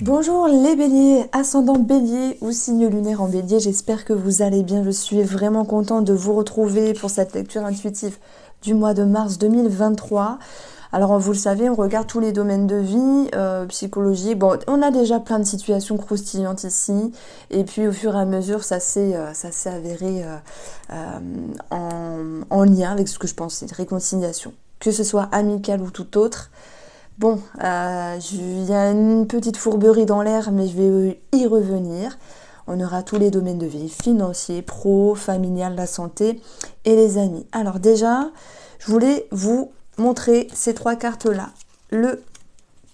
Bonjour les béliers, ascendant bélier ou signe lunaire en bélier, j'espère que vous allez bien. Je suis vraiment contente de vous retrouver pour cette lecture intuitive du mois de mars 2023. Alors vous le savez, on regarde tous les domaines de vie, psychologie. Bon, on a déjà plein de situations croustillantes ici. Et puis au fur et à mesure, ça s'est avéré en lien avec ce que je pensais, réconciliation. Que ce soit amical ou tout autre. Bon, il y a une petite fourberie dans l'air, mais je vais y revenir. On aura tous les domaines de vie, financier, pro, familial, la santé et les amis. Alors déjà, je voulais vous montrer ces trois cartes-là. Le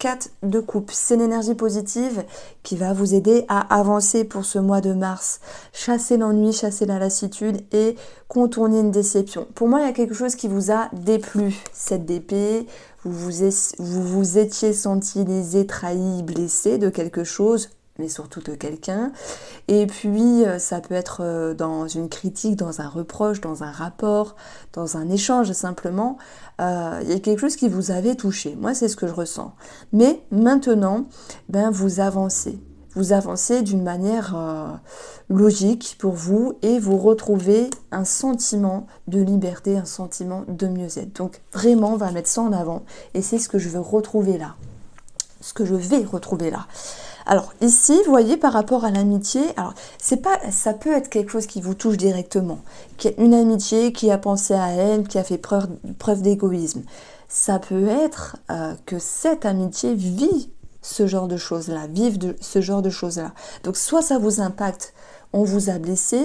4 de coupe, c'est l'énergie positive qui va vous aider à avancer pour ce mois de mars. Chasser l'ennui, chasser la lassitude et contourner une déception. Pour moi, il y a quelque chose qui vous a déplu, cette d'épée. Vous vous étiez senti lésé, trahi, blessé de quelque chose, mais surtout de quelqu'un. Et puis, ça peut être dans une critique, dans un reproche, dans un rapport, dans un échange simplement. Il y a quelque chose qui vous avait touché. Moi, c'est ce que je ressens. Mais maintenant, vous avancez. Vous avancez d'une manière logique pour vous et vous retrouvez un sentiment de liberté, un sentiment de mieux-être. Donc vraiment, on va mettre ça en avant et c'est ce que je veux retrouver là. Ce que je vais retrouver là. Alors ici, vous voyez, par rapport à l'amitié, alors ça peut être quelque chose qui vous touche directement, une amitié qui a pensé à elle, qui a fait preuve d'égoïsme. Ça peut être que cette amitié vit ce genre de choses-là, vive ce genre de choses-là. Donc soit ça vous impacte, on vous a blessé,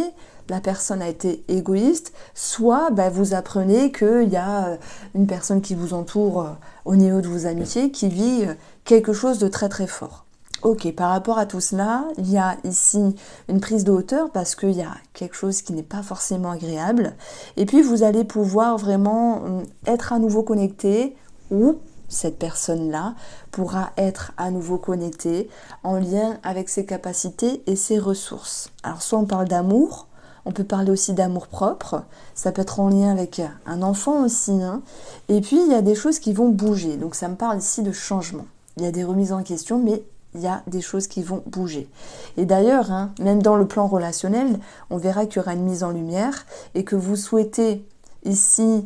la personne a été égoïste, soit vous apprenez qu'il y a une personne qui vous entoure au niveau de vos amitiés qui vit quelque chose de très très fort. Ok, par rapport à tout cela, il y a ici une prise de hauteur parce qu'il y a quelque chose qui n'est pas forcément agréable. Et puis vous allez pouvoir vraiment être à nouveau connecté ou cette personne-là pourra être à nouveau connectée en lien avec ses capacités et ses ressources. Alors soit on parle d'amour, on peut parler aussi d'amour propre, ça peut être en lien avec un enfant aussi, hein. Et puis il y a des choses qui vont bouger, donc ça me parle ici de changement. Il y a des remises en question, mais il y a des choses qui vont bouger. Et d'ailleurs, même dans le plan relationnel, on verra qu'il y aura une mise en lumière et que vous souhaitez ici,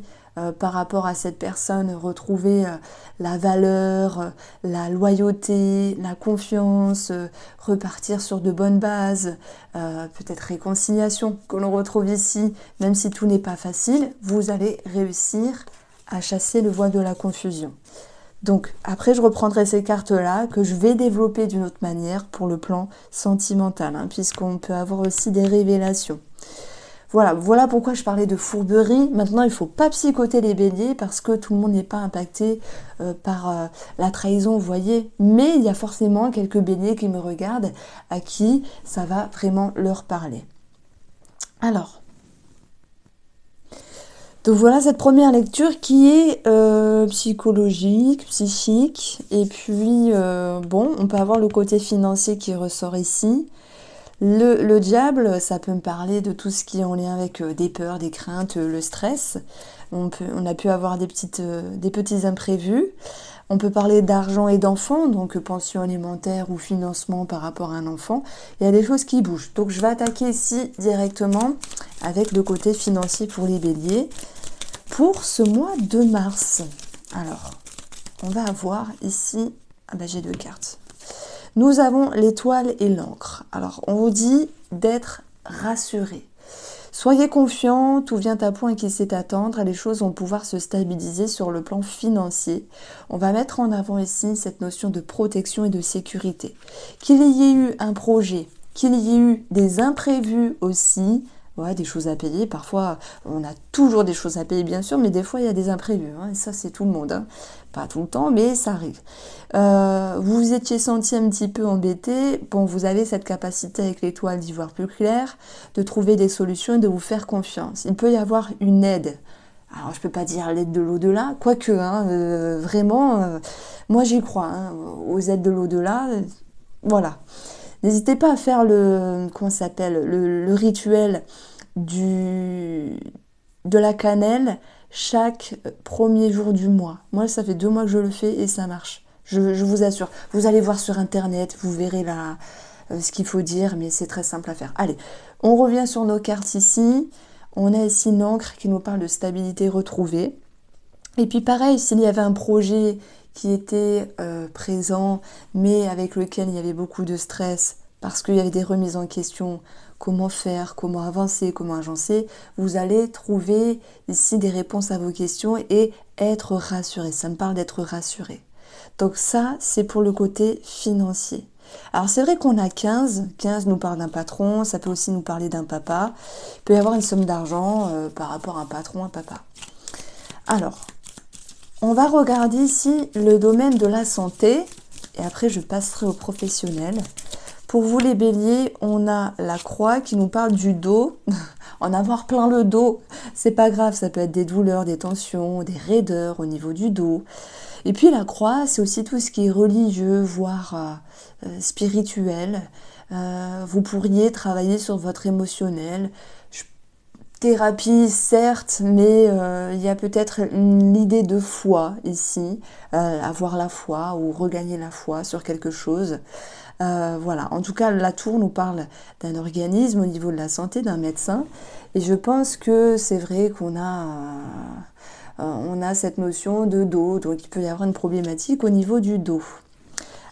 par rapport à cette personne, retrouver la valeur, la loyauté, la confiance, repartir sur de bonnes bases, peut-être réconciliation que l'on retrouve ici, même si tout n'est pas facile, vous allez réussir à chasser le voile de la confusion. Donc après je reprendrai ces cartes-là que je vais développer d'une autre manière pour le plan sentimental, puisqu'on peut avoir aussi des révélations. Voilà pourquoi je parlais de fourberie. Maintenant il ne faut pas psychoter les béliers parce que tout le monde n'est pas impacté par la trahison, vous voyez. Mais il y a forcément quelques béliers qui me regardent à qui ça va vraiment leur parler. Alors... Donc voilà cette première lecture qui est psychologique, psychique. Et puis, on peut avoir le côté financier qui ressort ici. Le diable, ça peut me parler de tout ce qui est en lien avec des peurs, des craintes, le stress. On a pu avoir des petits imprévus. On peut parler d'argent et d'enfants, donc pension alimentaire ou financement par rapport à un enfant. Il y a des choses qui bougent. Donc je vais attaquer ici directement avec le côté financier pour les béliers. Pour ce mois de mars, alors, on va avoir ici, j'ai deux cartes. Nous avons l'étoile et l'encre. Alors, on vous dit d'être rassuré. Soyez confiants, tout vient à point et qui sait attendre. Les choses vont pouvoir se stabiliser sur le plan financier. On va mettre en avant ici cette notion de protection et de sécurité. Qu'il y ait eu un projet, qu'il y ait eu des imprévus aussi, des choses à payer. Parfois, on a toujours des choses à payer, bien sûr, mais des fois, il y a des imprévus. Et ça, c'est tout le monde. Pas tout le temps, mais ça arrive. Vous vous étiez senti un petit peu embêté. Bon, vous avez cette capacité avec l'étoile d'y voir plus clair, de trouver des solutions et de vous faire confiance. Il peut y avoir une aide. Alors, je ne peux pas dire l'aide de l'au-delà, quoique, vraiment, moi, j'y crois, aux aides de l'au-delà. Voilà. N'hésitez pas à faire le rituel de la cannelle chaque premier jour du mois. Moi, ça fait 2 mois que je le fais et ça marche. Je vous assure. Vous allez voir sur Internet, vous verrez là ce qu'il faut dire, mais c'est très simple à faire. Allez, on revient sur nos cartes ici. On a ici une encre qui nous parle de stabilité retrouvée. Et puis pareil, s'il y avait un projet qui était présent, mais avec lequel il y avait beaucoup de stress, parce qu'il y avait des remises en question, comment faire, comment avancer, comment agencer, vous allez trouver ici des réponses à vos questions et être rassuré. Ça me parle d'être rassuré. Donc ça, c'est pour le côté financier. Alors c'est vrai qu'on a 15 nous parle d'un patron, ça peut aussi nous parler d'un papa. Il peut y avoir une somme d'argent par rapport à un patron, un papa. Alors, on va regarder ici le domaine de la santé et après je passerai aux professionnels. Pour vous les béliers, on a la croix qui nous parle du dos. En avoir plein le dos, c'est pas grave, ça peut être des douleurs, des tensions, des raideurs au niveau du dos. Et puis la croix, c'est aussi tout ce qui est religieux, voire spirituel. Vous pourriez travailler sur votre émotionnel. Thérapie, certes, mais il y a peut-être l'idée de foi ici, avoir la foi ou regagner la foi sur quelque chose. Voilà, en tout cas, la tour nous parle d'un organisme au niveau de la santé, d'un médecin. Et je pense que c'est vrai qu'on a cette notion de dos, donc il peut y avoir une problématique au niveau du dos.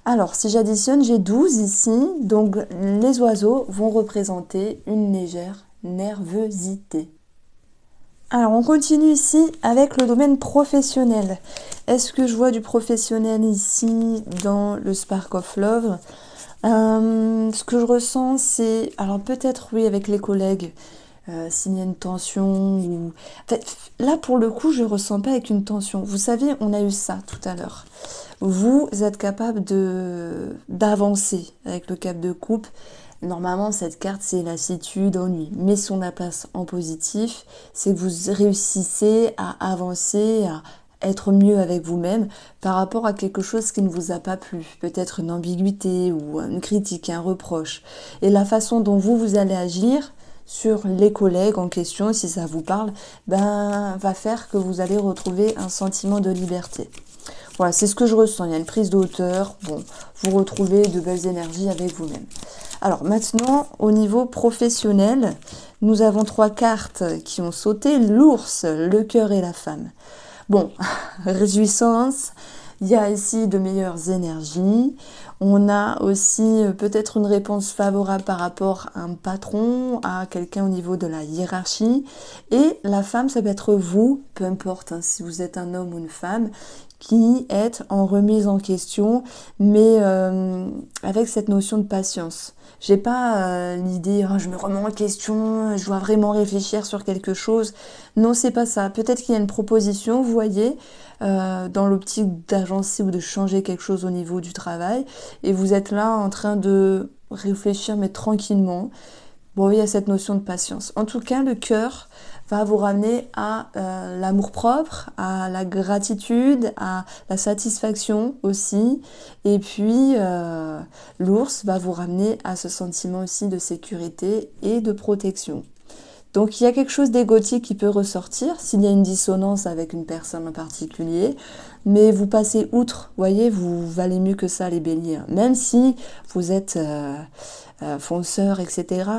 Alors, si j'additionne, j'ai 12 ici, donc les oiseaux vont représenter une légère nervosité. Alors, on continue ici avec le domaine professionnel. Est-ce que je vois du professionnel ici dans le Spark of Love ? Ce que je ressens, c'est... Alors, peut-être, oui, avec les collègues, s'il y a une tension ou... En fait, là, pour le coup, je ne ressens pas avec une tension. Vous savez, on a eu ça tout à l'heure. Vous êtes capable d'avancer avec le cap de coupe. Normalement, cette carte, c'est lassitude, ennui. Mais si on la place en positif, c'est que vous réussissez à avancer, à être mieux avec vous-même par rapport à quelque chose qui ne vous a pas plu. Peut-être une ambiguïté ou une critique, un reproche. Et la façon dont vous allez agir sur les collègues en question, si ça vous parle, va faire que vous allez retrouver un sentiment de liberté. Voilà, c'est ce que je ressens. Il y a une prise de hauteur. Bon, vous retrouvez de belles énergies avec vous-même. Alors maintenant, au niveau professionnel, nous avons 3 cartes qui ont sauté. L'ours, le cœur et la femme. Bon, réjouissance. Il y a ici de meilleures énergies. On a aussi peut-être une réponse favorable par rapport à un patron, à quelqu'un au niveau de la hiérarchie. Et la femme, ça peut être vous, peu importe hein, si vous êtes un homme ou une femme, qui est en remise en question, mais avec cette notion de patience. J'ai pas l'idée, je me remets en question, je dois vraiment réfléchir sur quelque chose. Non, c'est pas ça. Peut-être qu'il y a une proposition, vous voyez, dans l'optique d'agencer ou de changer quelque chose au niveau du travail, et vous êtes là en train de réfléchir, mais tranquillement. Bon, il y a cette notion de patience. En tout cas, le cœur va vous ramener à l'amour-propre, à la gratitude, à la satisfaction aussi. Et puis, l'ours va vous ramener à ce sentiment aussi de sécurité et de protection. Donc, il y a quelque chose d'égotique qui peut ressortir s'il y a une dissonance avec une personne en particulier. Mais vous passez outre, voyez, vous valez mieux que ça les béliers. Même si vous êtes fonceur, etc.,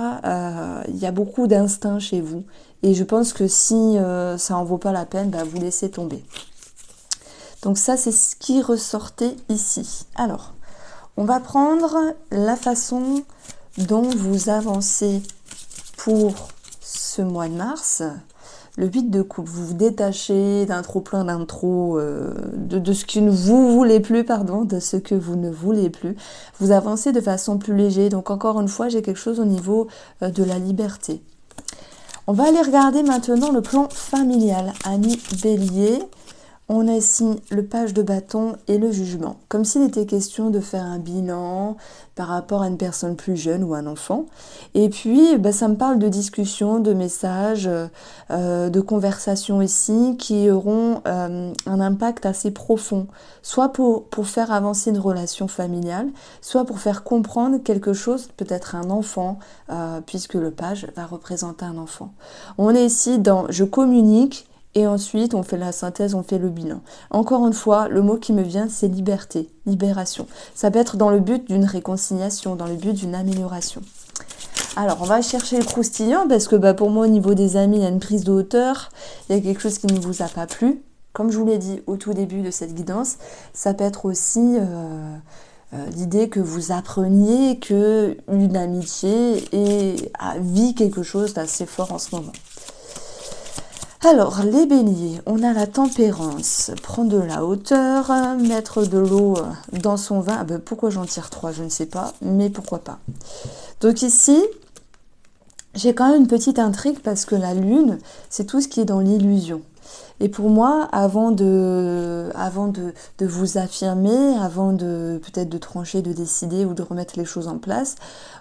il y a beaucoup d'instinct chez vous. Et je pense que si ça en vaut pas la peine, vous laissez tomber. Donc ça, c'est ce qui ressortait ici. Alors, on va prendre la façon dont vous avancez pour ce mois de mars. Le 8 de coupe, vous vous détachez d'un trop-plein d'intro, de ce que vous voulez plus, de ce que vous ne voulez plus. Vous avancez de façon plus légère. Donc encore une fois, j'ai quelque chose au niveau de la liberté. On va aller regarder maintenant le plan familial. Amis Bélier, on a ici le page de bâton et le jugement. Comme s'il était question de faire un bilan par rapport à une personne plus jeune ou un enfant. Et puis, ça me parle de discussions, de messages, de conversations ici qui auront un impact assez profond. Soit pour faire avancer une relation familiale, soit pour faire comprendre quelque chose, peut-être un enfant, puisque le page va représenter un enfant. On est ici dans « je communique » Et ensuite, on fait la synthèse, on fait le bilan. Encore une fois, le mot qui me vient, c'est liberté, libération. Ça peut être dans le but d'une réconciliation, dans le but d'une amélioration. Alors, on va chercher le croustillant parce que pour moi, au niveau des amis, il y a une prise de hauteur. Il y a quelque chose qui ne vous a pas plu. Comme je vous l'ai dit au tout début de cette guidance, ça peut être aussi l'idée que vous appreniez qu'une amitié vit quelque chose d'assez fort en ce moment. Alors, les béliers, on a la tempérance, prendre de la hauteur, mettre de l'eau dans son vin. Pourquoi j'en tire 3, je ne sais pas, mais pourquoi pas. Donc ici, j'ai quand même une petite intrigue parce que la lune, c'est tout ce qui est dans l'illusion. Et pour moi, avant de vous affirmer, avant de peut-être de trancher, de décider ou de remettre les choses en place,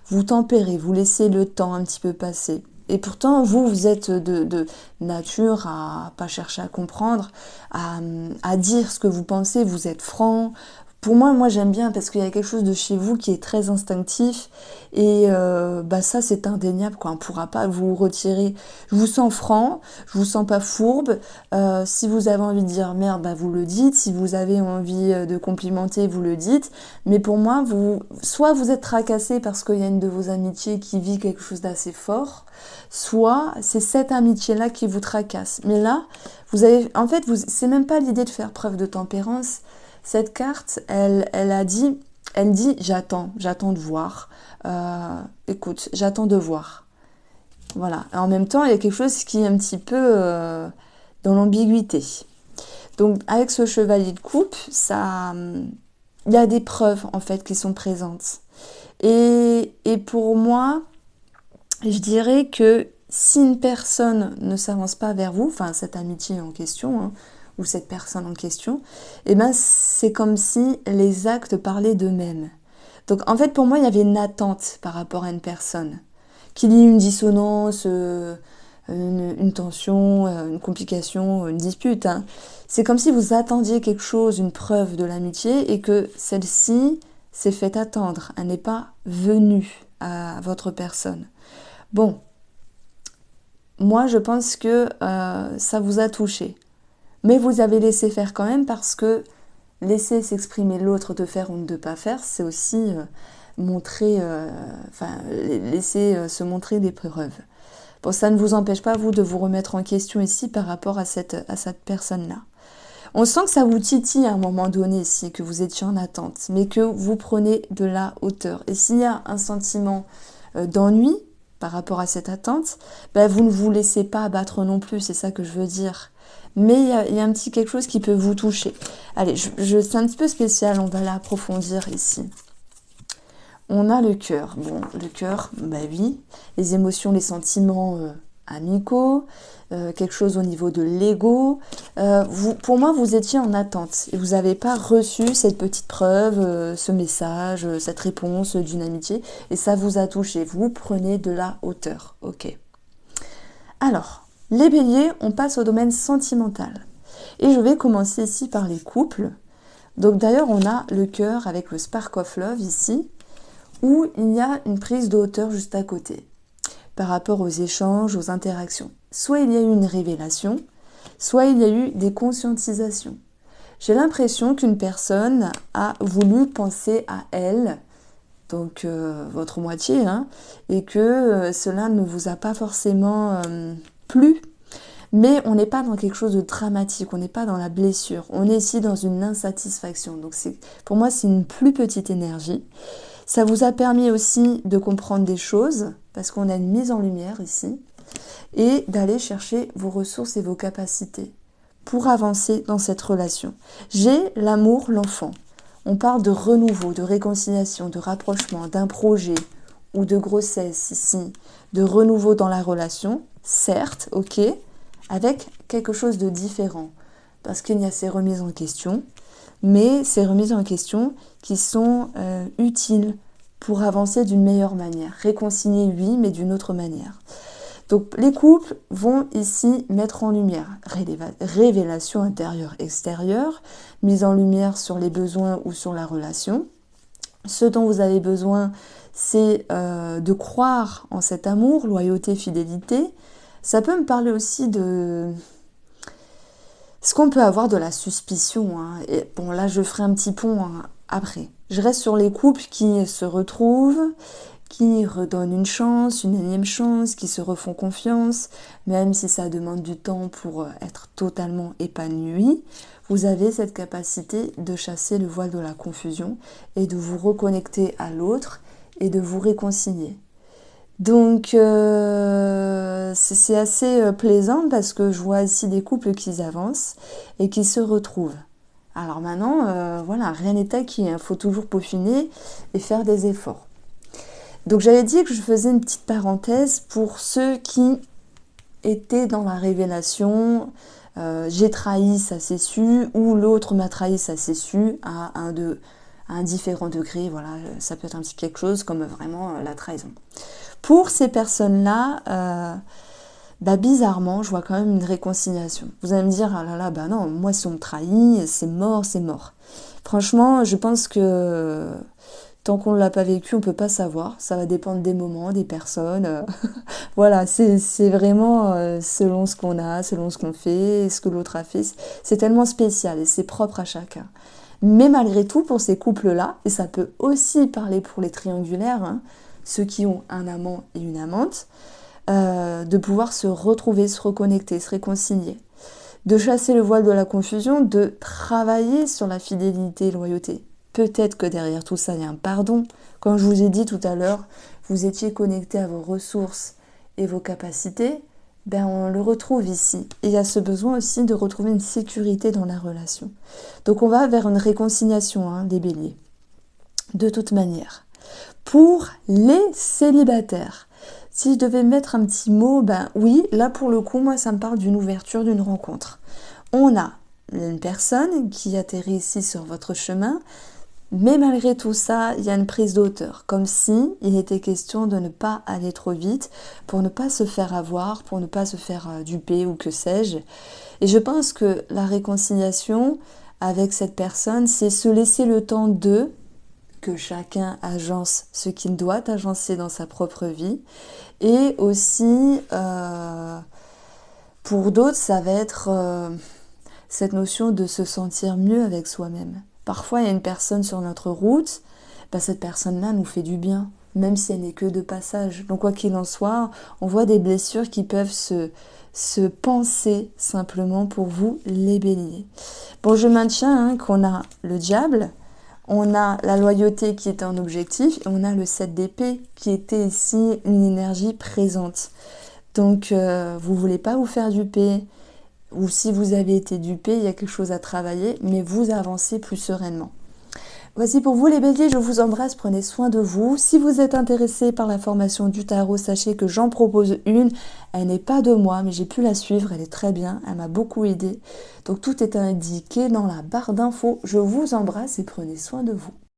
vous tempérez, vous laissez le temps un petit peu passer. Et pourtant, vous êtes de nature à pas chercher à comprendre, à dire ce que vous pensez, vous êtes franc. Pour moi j'aime bien parce qu'il y a quelque chose de chez vous qui est très instinctif et ça c'est indéniable quoi. On ne pourra pas vous retirer. Je vous sens franc, je vous sens pas fourbe. Si vous avez envie de dire merde, vous le dites. Si vous avez envie de complimenter, vous le dites. Mais pour moi, soit vous êtes tracassé parce qu'il y a une de vos amitiés qui vit quelque chose d'assez fort, soit c'est cette amitié-là qui vous tracasse. Mais là, c'est même pas l'idée de faire preuve de tempérance. Cette carte, elle dit j'attends de voir. Écoute, j'attends de voir. Voilà. Et en même temps, il y a quelque chose qui est un petit peu dans l'ambiguïté. Donc, avec ce chevalier de coupe, il y a des preuves en fait qui sont présentes. Et pour moi, je dirais que si une personne ne s'avance pas vers vous, enfin cette amitié en question, ou cette personne en question, c'est comme si les actes parlaient d'eux-mêmes. Donc en fait pour moi il y avait une attente par rapport à une personne, qu'il y ait une dissonance, une tension, une complication, une dispute. C'est comme si vous attendiez quelque chose, une preuve de l'amitié et que celle-ci s'est fait attendre, elle n'est pas venue à votre personne. Bon, moi je pense que ça vous a touché. Mais vous avez laissé faire quand même parce que laisser s'exprimer l'autre de faire ou de ne pas faire, c'est aussi laisser se montrer des preuves. Bon, ça ne vous empêche pas, vous, de vous remettre en question ici par rapport à cette personne-là. On sent que ça vous titille à un moment donné ici, que vous étiez en attente, mais que vous prenez de la hauteur. Et s'il y a un sentiment d'ennui par rapport à cette attente, vous ne vous laissez pas abattre non plus, c'est ça que je veux dire. Mais il y a un petit quelque chose qui peut vous toucher. Allez, c'est un petit peu spécial, on va l'approfondir ici. On a le cœur. Bon, le cœur, oui, les émotions, les sentiments amicaux, quelque chose au niveau de l'ego. Pour moi, vous étiez en attente et vous n'avez pas reçu cette petite preuve, ce message, cette réponse d'une amitié et ça vous a touché. Vous prenez de la hauteur. Ok. Alors, les béliers, on passe au domaine sentimental. Et je vais commencer ici par les couples. Donc d'ailleurs, on a le cœur avec le Spark of Love ici, où il y a une prise de hauteur juste à côté, par rapport aux échanges, aux interactions. Soit il y a eu une révélation, soit il y a eu des conscientisations. J'ai l'impression qu'une personne a voulu penser à elle, donc votre moitié, et que cela ne vous a pas forcément plu, mais on n'est pas dans quelque chose de dramatique, on n'est pas dans la blessure, on est ici dans une insatisfaction. Donc pour moi, c'est une plus petite énergie. Ça vous a permis aussi de comprendre des choses, parce qu'on a une mise en lumière ici, et d'aller chercher vos ressources et vos capacités pour avancer dans cette relation. J'ai l'amour, l'enfant. On parle de renouveau, de réconciliation, de rapprochement, d'un projet ou de grossesse ici, de renouveau dans la relation, certes, ok, avec quelque chose de différent, parce qu'il y a ces remises en question, mais ces remises en question qui sont utiles pour avancer d'une meilleure manière. Réconcilier, oui, mais d'une autre manière. Donc les couples vont ici mettre en lumière révélation intérieure-extérieure, mise en lumière sur les besoins ou sur la relation. Ce dont vous avez besoin, c'est de croire en cet amour, loyauté, fidélité. Ça peut me parler aussi de Est-ce qu'on peut avoir de la suspicion, hein? Et bon, là, je ferai un petit pont, hein, après. Je reste sur les couples qui se retrouvent, qui redonnent une chance, une énième chance, qui se refont confiance, même si ça demande du temps pour être totalement épanoui. Vous avez cette capacité de chasser le voile de la confusion et de vous reconnecter à l'autre et de vous réconcilier. Donc c'est assez plaisant parce que je vois ici des couples qui avancent et qui se retrouvent. Alors maintenant, voilà, rien n'est acquis, il faut toujours peaufiner et faire des efforts. Donc j'avais dit que je faisais une petite parenthèse pour ceux qui étaient dans la révélation, j'ai trahi, ça s'est su, ou l'autre m'a trahi, ça s'est su, à un différent degré, voilà, ça peut être un petit quelque chose comme vraiment la trahison. Pour ces personnes-là, bizarrement, je vois quand même une réconciliation. Vous allez me dire, ah là là, bah non, moi si on me trahit, c'est mort, c'est mort. Franchement, je pense que tant qu'on ne l'a pas vécu, on ne peut pas savoir. Ça va dépendre des moments, des personnes. Voilà, c'est vraiment selon ce qu'on a, selon ce qu'on fait, ce que l'autre a fait. C'est tellement spécial et c'est propre à chacun. Mais malgré tout, pour ces couples-là, et ça peut aussi parler pour les triangulaires, hein, ceux qui ont un amant et une amante, de pouvoir se retrouver, se reconnecter, se réconcilier, de chasser le voile de la confusion, de travailler sur la fidélité et la loyauté. Peut-être que derrière tout ça, il y a un pardon. Comme je vous ai dit tout à l'heure, vous étiez connecté à vos ressources et vos capacités, on le retrouve ici. Et il y a ce besoin aussi de retrouver une sécurité dans la relation. Donc on va vers une réconciliation, hein, des béliers. De toute manière. Pour les célibataires, si je devais mettre un petit mot, oui, là pour le coup, moi ça me parle d'une ouverture, d'une rencontre. On a une personne qui atterrit ici sur votre chemin, mais malgré tout ça, il y a une prise de hauteur, comme si il était question de ne pas aller trop vite, pour ne pas se faire avoir, pour ne pas se faire duper ou que sais-je. Et je pense que la réconciliation avec cette personne, c'est se laisser le temps que chacun agence ce qu'il doit agencer dans sa propre vie. Et aussi, pour d'autres, ça va être cette notion de se sentir mieux avec soi-même. Parfois, il y a une personne sur notre route, cette personne-là nous fait du bien, même si elle n'est que de passage. Donc, quoi qu'il en soit, on voit des blessures qui peuvent se penser simplement pour vous, les béliers. Bon, je maintiens qu'on a le diable, on a la loyauté qui est un objectif, et on a le 7 d'épée qui était ici une énergie présente. Donc, vous ne voulez pas vous faire duper, ou si vous avez été dupé, il y a quelque chose à travailler, mais vous avancez plus sereinement. Voici pour vous les béliers, je vous embrasse, prenez soin de vous. Si vous êtes intéressé par la formation du tarot, sachez que j'en propose une. Elle n'est pas de moi, mais j'ai pu la suivre, elle est très bien, elle m'a beaucoup aidé. Donc tout est indiqué dans la barre d'infos. Je vous embrasse et prenez soin de vous.